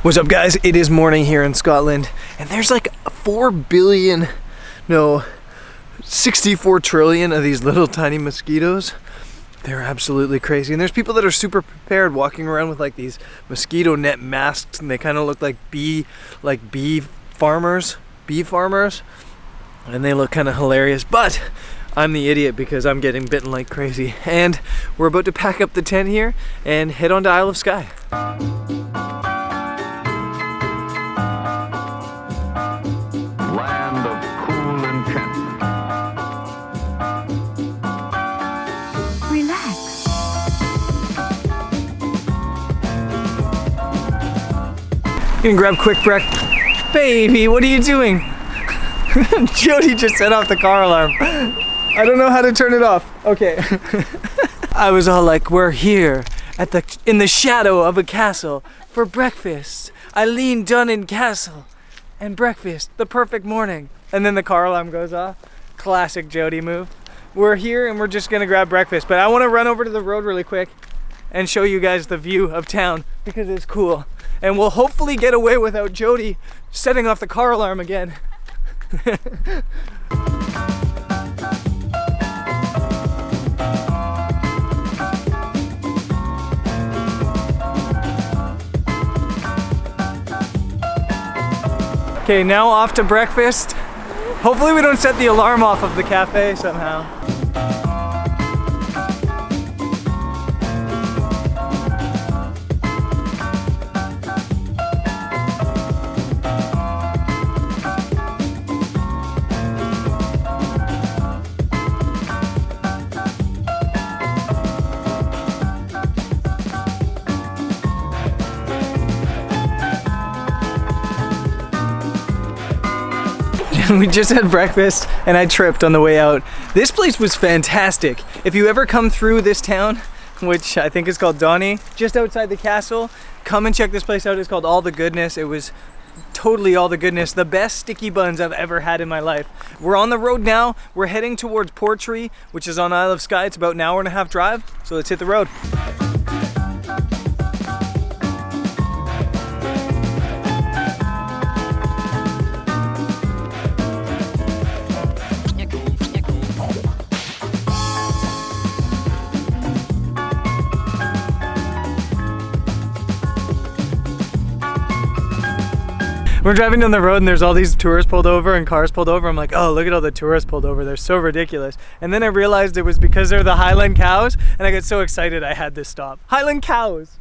What's up, guys? It is morning here in Scotland, and there's like 64 trillion of these little tiny mosquitoes. They're absolutely crazy, and there's people that are super prepared walking around with like these mosquito net masks, and they kind of look like bee farmers, and they look kind of hilarious. But I'm the idiot because I'm getting bitten like crazy, and we're about to pack up the tent here and head on to Isle of Skye. Land of cool enchantment. Relax. You can grab quick breakfast. Baby, what are you doing? Jody just set off the car alarm. I don't know how to turn it off. Okay. I was all like, we're here in the shadow of a castle for breakfast. Eileen Dunnan Castle and breakfast, the perfect morning. And then the car alarm goes off. Classic Jody move. We're here and we're just gonna grab breakfast, but I wanna run over to the road really quick and show you guys the view of town because it's cool. And we'll hopefully get away without Jody setting off the car alarm again. Okay, now off to breakfast. Hopefully we don't set the alarm off of the cafe somehow. We just had breakfast and I tripped on the way out. This place was fantastic. If you ever come through this town, which I think is called Donny, just outside the castle, come and check this place out. It's called All the Goodness. It was totally all the goodness. The best sticky buns I've ever had in my life. We're on the road now. We're heading towards Portree, which is on Isle of Skye. It's about an hour and a half drive. So let's hit the road. We're driving down the road and there's all these tourists pulled over and cars pulled over. I'm like, oh, look at all the tourists pulled over. They're so ridiculous. And then I realized it was because they're the Highland Cows, and I got so excited I had to stop. Highland Cows!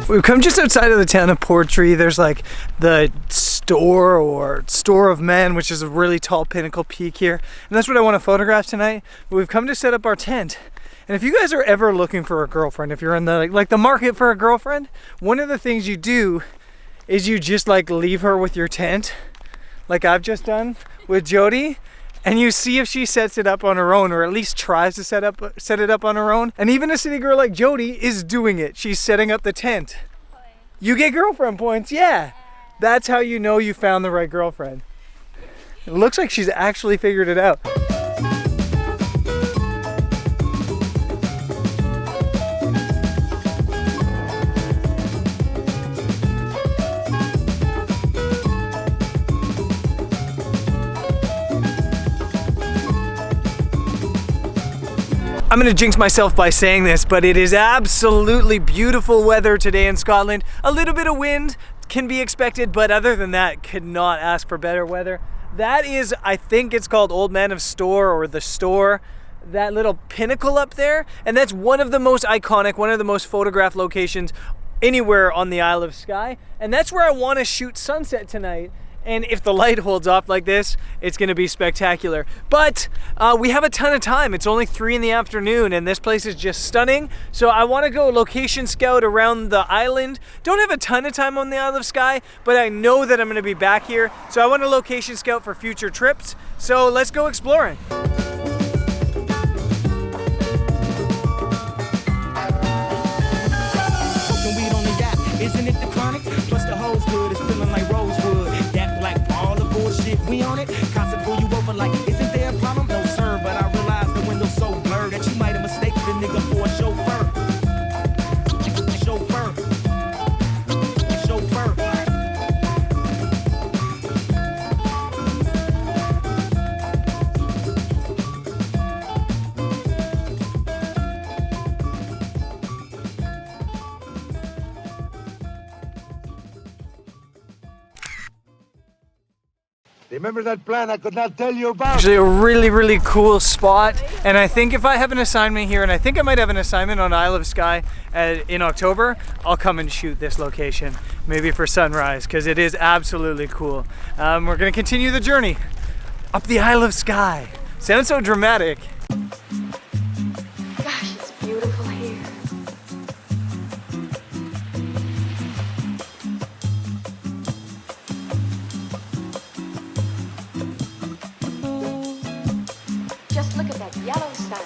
We've come just outside of the town of Portree. There's like the store of men, which is a really tall pinnacle peak here. And that's what I want to photograph tonight. But we've come to set up our tent. And if you guys are ever looking for a girlfriend, if you're in the like the market for a girlfriend, one of the things you do is you just like leave her with your tent, like I've just done with Jody. And you see if she sets it up on her own, or at least tries to set it up on her own. And even a city girl like Jody is doing it. She's setting up the tent. You get girlfriend points, yeah. That's how you know you found the right girlfriend. It looks like she's actually figured it out. I'm gonna jinx myself by saying this, but it is absolutely beautiful weather today in Scotland. A little bit of wind can be expected, but other than that, could not ask for better weather. That is, I think it's called Old Man of Store, or the store, that little pinnacle up there. And that's one of the most iconic, one of the most photographed locations anywhere on the Isle of Skye. And that's where I wanna shoot sunset tonight. And if the light holds off like this, it's gonna be spectacular. But we have a ton of time. It's only 3 in the afternoon and this place is just stunning. So I wanna go location scout around the island. Don't have a ton of time on the Isle of Skye, but I know that I'm gonna be back here. So I wanna location scout for future trips. So let's go exploring. Remember that plan I could not tell you about? Actually a really, really cool spot. And I think if I have an assignment here, and I think I might have an assignment on Isle of Skye in October, I'll come and shoot this location, maybe for sunrise, because it is absolutely cool. We're gonna continue the journey up the Isle of Skye. Sounds so dramatic. Gosh, it's beautiful here. Just look at that yellow sun.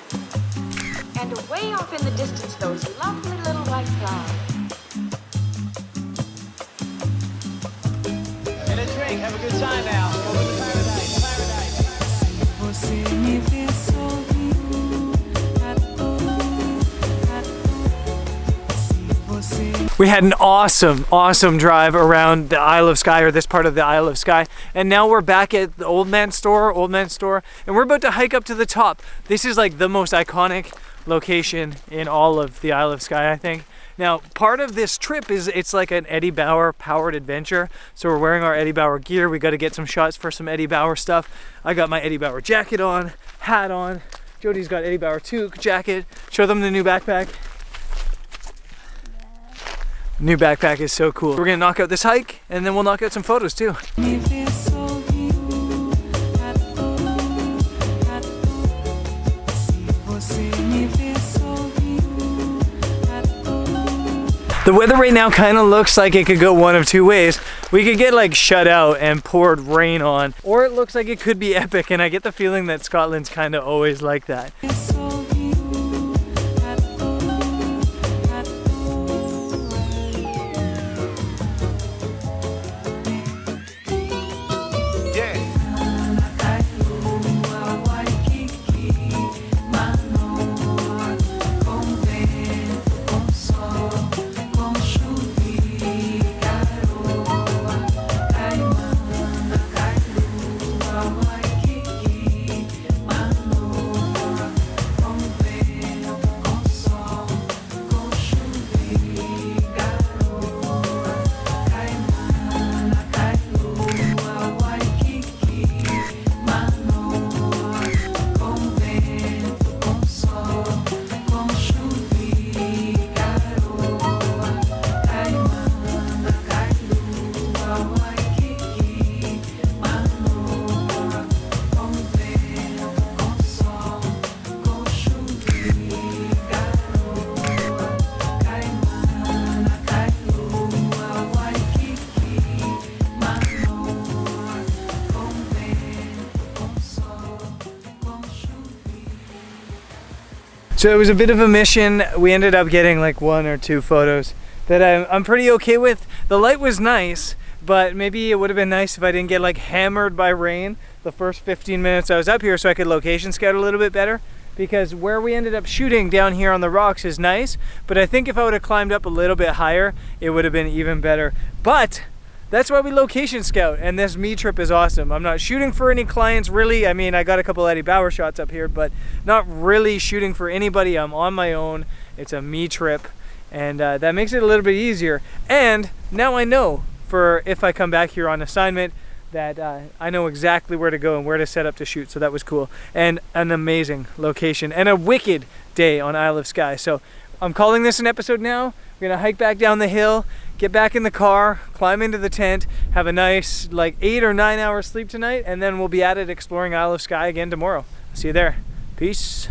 And way off in the distance, those lovely little white clouds. Get a drink, have a good time now. Welcome to paradise, paradise. We had an awesome drive around the Isle of Skye, or this part of the Isle of Skye, and now we're back at the Old Man Store, and we're about to hike up to the top. This is like the most iconic location in all of the Isle of Skye, I think. Now, part of this trip is it's like an Eddie Bauer powered adventure. So we're wearing our Eddie Bauer gear. We got to get some shots for some Eddie Bauer stuff. I got my Eddie Bauer jacket on, hat on. Jody's got Eddie Bauer toque, jacket. Show them the new backpack. New backpack is so cool. We're gonna knock out this hike and then we'll knock out some photos too. The weather right now kind of looks like it could go one of two ways. We could get like shut out and poured rain on, or it looks like it could be epic, and I get the feeling that Scotland's kind of always like that. So it was a bit of a mission. We ended up getting like 1 or 2 photos that I'm pretty okay with. The light was nice, but maybe it would have been nice if I didn't get like hammered by rain the first 15 minutes I was up here, so I could location scout a little bit better. Because where we ended up shooting down here on the rocks is nice, but I think if I would have climbed up a little bit higher, it would have been even better. But that's why we location scout, and this me trip is awesome. I'm not shooting for any clients really. I mean, I got a couple Eddie Bauer shots up here, but not really shooting for anybody. I'm on my own. It's a me trip, and that makes it a little bit easier. And now I know for if I come back here on assignment that I know exactly where to go and where to set up to shoot. So that was cool, and an amazing location and a wicked day on Isle of Skye. So I'm calling this an episode now. We're gonna hike back down the hill, get back in the car, climb into the tent, have a nice like 8 or 9 hour sleep tonight, and then we'll be at it exploring Isle of Skye again tomorrow. See you there. Peace.